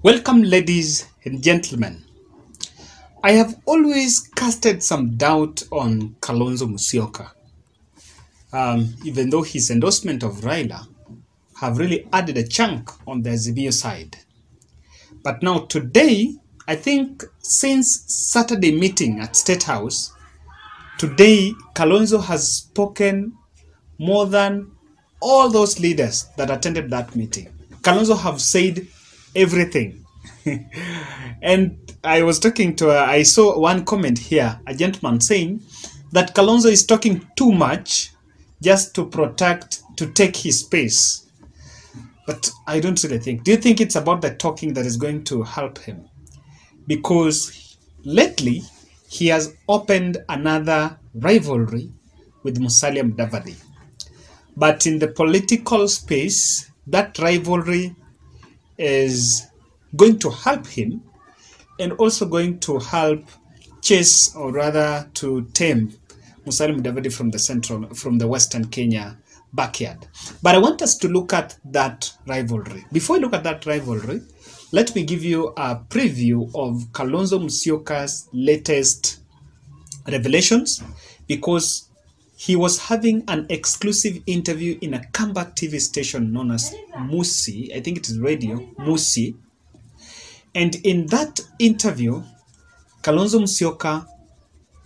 Welcome, ladies and gentlemen. I have always casted some doubt on Kalonzo Musyoka, even though his endorsement of Raila have really added a chunk on the Azimio side. But now today, I think since Saturday meeting at State House, today Kalonzo has spoken more than all those leaders that attended that meeting. Kalonzo have said everything. And I was talking to I saw one comment here, a gentleman saying that Kalonzo is talking too much just to take his space. But I don't really think. Do you think it's about the talking that is going to help him? Because lately, he has opened another rivalry with Musalia Mudavadi. But in the political space, that rivalry is going to help him and also going to help chase, or rather to tame, Musalia Mudavadi from the Western Kenya backyard. But I want us to look at that rivalry. Before we look at that rivalry, let me give you a preview of Kalonzo Musyoka's latest revelations, because he was having an exclusive interview in a comeback TV station known as Musi. I think it is radio, Musi. And in that interview, Kalonzo Musyoka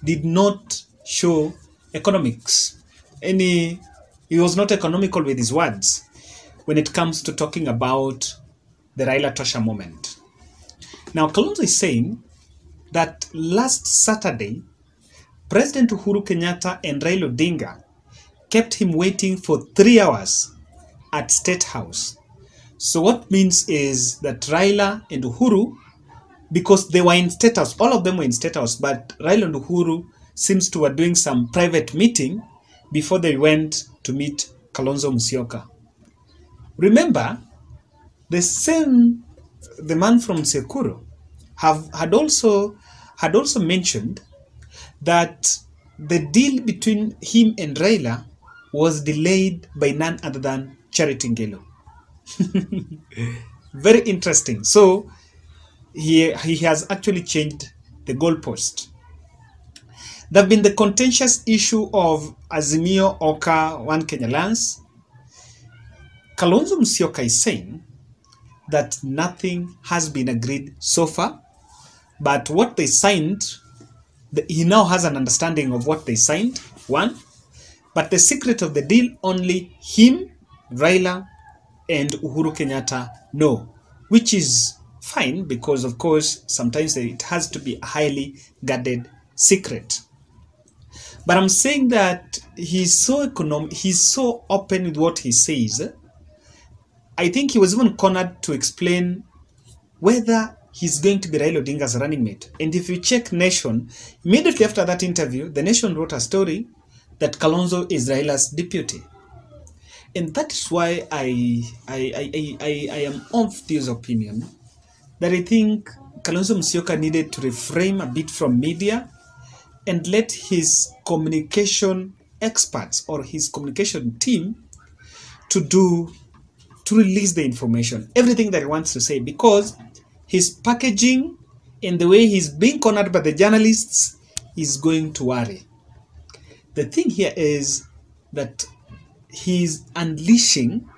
did not show economics. He was not economical with his words when it comes to talking about the Raila Tosha moment. Now, Kalonzo is saying that last Saturday, President Uhuru Kenyatta and Raila Odinga kept him waiting for 3 hours at State House. So what means is that Raila and Uhuru, because they were in State House, all of them were in State House, but Raila and Uhuru seems to have doing some private meeting before they went to meet Kalonzo Musyoka. Remember, the man from Sekuru had also mentioned that the deal between him and Raila was delayed by none other than Charity Ngilu. Very interesting. So he has actually changed the goalpost. There have been the contentious issue of Azimio Oka One Kenya Lands. Kalonzo Musyoka is saying that nothing has been agreed so far, but what they signed, he now has an understanding of what they signed, one, but the secret of the deal only him, Raila, and Uhuru Kenyatta know, which is fine because, of course, sometimes it has to be a highly guarded secret. But I'm saying that he's so open with what he says. I think he was even cornered to explain whether he's going to be Raila Odinga's running mate. And if you check Nation, immediately after that interview, the Nation wrote a story that Kalonzo is Raila's deputy. And that is why I am of this opinion that I think Kalonzo Musyoka needed to refrain a bit from media and let his communication experts or his communication team to release the information, everything that he wants to say, because his packaging and the way he's being cornered by the journalists is going to worry. The thing here is that he's unleashing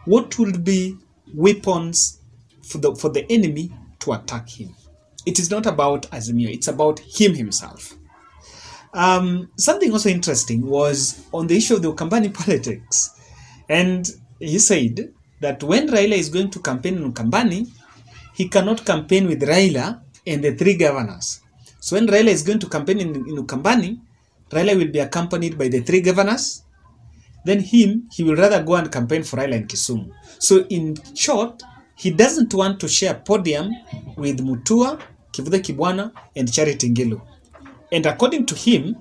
what will be weapons for the enemy to attack him. It is not about Azimio, it's about him himself. Something also interesting was on the issue of the Ukambani politics. And he said that when Raila is going to campaign in Ukambani, he cannot campaign with Raila and the 3 governors. So when Raila is going to campaign in Ukambani, Raila will be accompanied by the 3 governors. Then he will rather go and campaign for Raila in Kisumu. So in short, he doesn't want to share podium with Mutua, Kivude Kibwana, and Charity Ngilu. And according to him,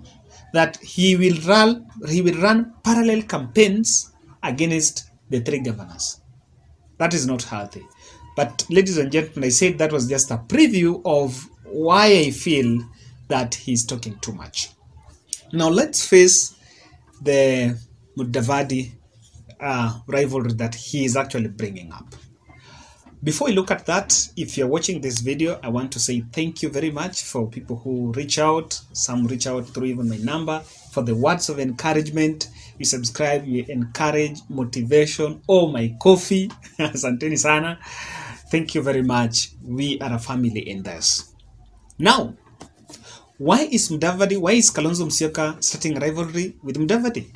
that he will run parallel campaigns against the 3 governors. That is not healthy. But ladies and gentlemen, I said that was just a preview of why I feel that he's talking too much. Now let's face the Mudavadi rivalry that he is actually bringing up. Before we look at that, if you're watching this video, I want to say thank you very much for people who reach out. Some reach out through even my number, for the words of encouragement. You subscribe, you encourage, motivation. Oh, my coffee. Asanteni sana. Thank you very much. We are a family in this. Now, why is Kalonzo Musyoka starting a rivalry with Mudavadi?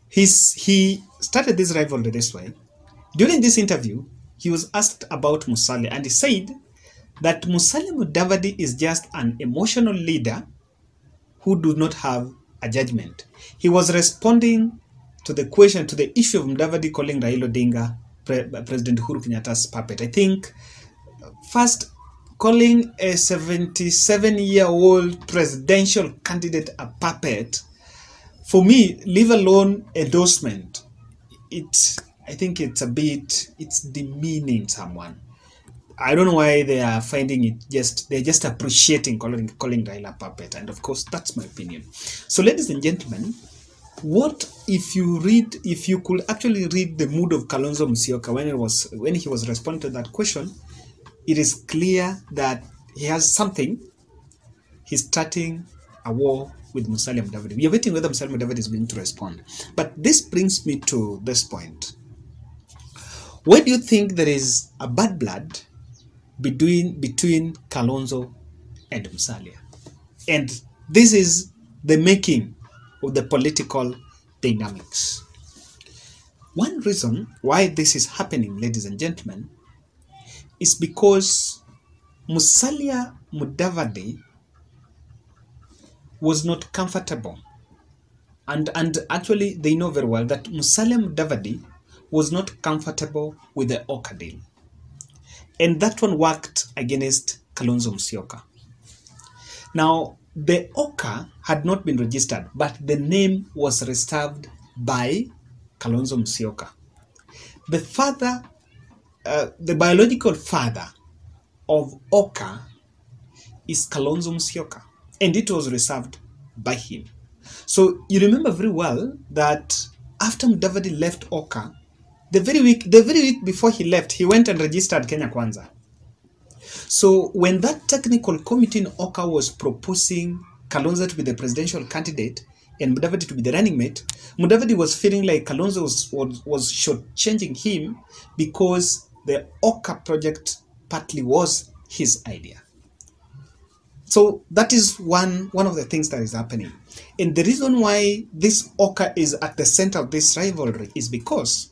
He started this rivalry this way. During this interview, he was asked about Musalia, and he said that Musalia Mudavadi is just an emotional leader who do not have a judgment. He was responding to the question, to the issue of Mudavadi calling Raila Odinga President Uhuru Kenyatta's puppet. I think first calling a 77-year-old presidential candidate a puppet, for me, leave alone endorsement, I think it's demeaning someone. I don't know why they are finding it they're just appreciating calling Raila puppet, and of course that's my opinion. So ladies and gentlemen, what if you could actually read the mood of Kalonzo Musyoka when he was responding to that question, it is clear that he has something. He's starting a war with Musalia Mudavadi. We are waiting whether Musalia Mudavadi is going to respond. But this brings me to this point. Why do you think there is a bad blood between Kalonzo and Musalia? And this is the making of the political dynamics. One reason why this is happening, ladies and gentlemen, is because Musalia Mudavadi was not comfortable. And actually they know very well that Musalia Mudavadi was not comfortable with the Oka deal. And that one worked against Kalonzo Musyoka. Now, the Oka had not been registered, but the name was reserved by Kalonzo Musyoka. The father, the biological father of Oka is Kalonzo Musyoka, and it was reserved by him. So you remember very well that after Mudavadi left Oka, the very week before he left, he went and registered Kenya Kwanza. So when that technical committee in Oka was proposing Kalonzo to be the presidential candidate and Mudavadi to be the running mate, Mudavadi was feeling like Kalonzo was shortchanging him because the Oka project partly was his idea. So that is one of the things that is happening. And the reason why this Oka is at the center of this rivalry is because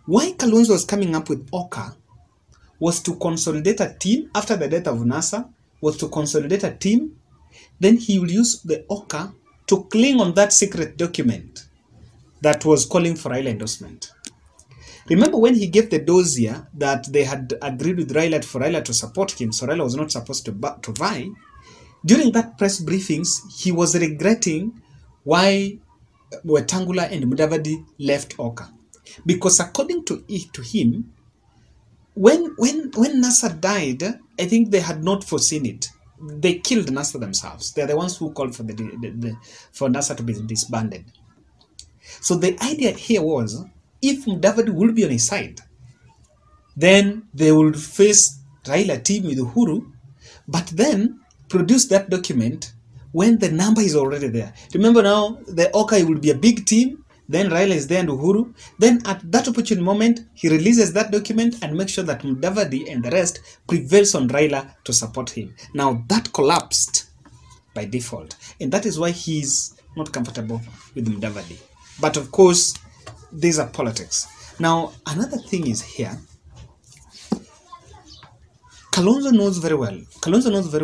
why Kalonzo was coming up with Oka was to consolidate a team after the death of NASA, was to consolidate a team. Then he will use the Oka to cling on that secret document that was calling for Raila endorsement. Remember when he gave the dossier that they had agreed with Raila for Raila to support him, so Raila was not supposed to vie. During that press briefings, he was regretting why Wetangula and Mudavadi left Oka. Because according to him, when NASA died, I think they had not foreseen it. They killed NASA themselves. They're the ones who called for for NASA to be disbanded. So the idea here was, if Mudavadi will be on his side, then they will face Raila team with Uhuru, but then produce that document when the number is already there. Remember now, the Oka will be a big team. Then Raila is there and Uhuru. Then at that opportune moment, he releases that document and makes sure that Mudavadi and the rest prevails on Raila to support him. Now that collapsed by default. And that is why he's not comfortable with Mudavadi. But of course, these are politics. Now, another thing is here. Kalonzo knows very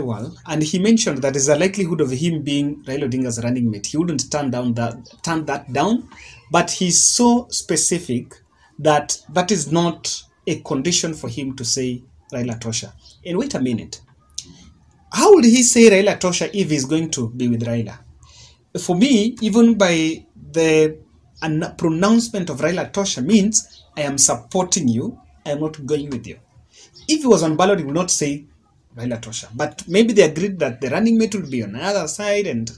well, and he mentioned that there's a likelihood of him being Raila Odinga's running mate. He wouldn't turn that down, but he's so specific that that is not a condition for him to say Raila Tosha. And wait a minute, how would he say Raila Tosha if he's going to be with Raila? For me, even by the pronouncement of Raila Tosha means I am supporting you, I am not going with you. If he was on ballot, he would not say Raila Tosha. But maybe they agreed that the running mate will be on another side and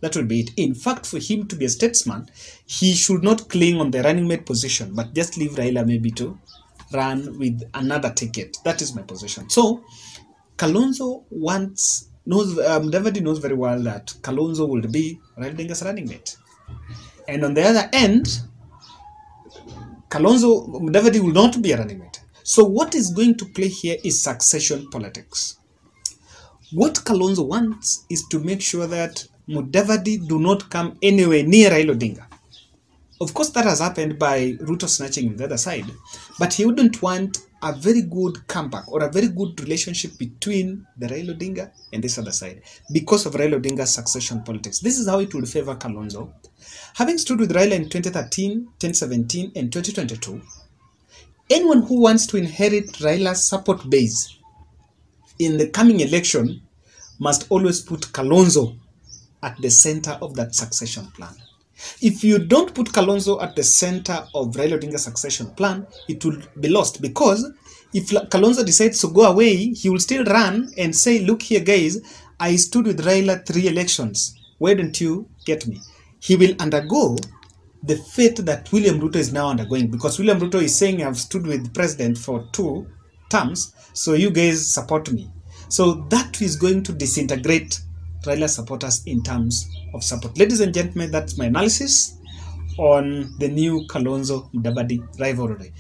that will be it. In fact, for him to be a statesman, he should not cling on the running mate position, but just leave Raila maybe to run with another ticket. That is my position. So Kalonzo Mudavadi knows very well that Kalonzo will be Raila Odinga's running mate. And on the other end, Mudavadi will not be a running mate. So what is going to play here is succession politics. What Kalonzo wants is to make sure that Mudavadi do not come anywhere near Raila Odinga. Of course, that has happened by Ruto snatching him the other side, but he wouldn't want a very good comeback or a very good relationship between the Raila Odinga and this other side because of Raila Odinga's succession politics. This is how it would favor Kalonzo. Having stood with Raila in 2013, 2017, and 2022, anyone who wants to inherit Raila's support base in the coming election must always put Kalonzo at the center of that succession plan. If you don't put Kalonzo at the center of Raila Odinga's succession plan, it will be lost, because if Kalonzo decides to go away, he will still run and say, look here guys, I stood with Raila 3 elections. Why don't you get me? He will undergo the fate that William Ruto is now undergoing, because William Ruto is saying, I've stood with the president for 2 terms, so you guys support me. So that is going to disintegrate Raila supporters in terms of support. Ladies and gentlemen, that's my analysis on the new Kalonzo Mudavadi rivalry.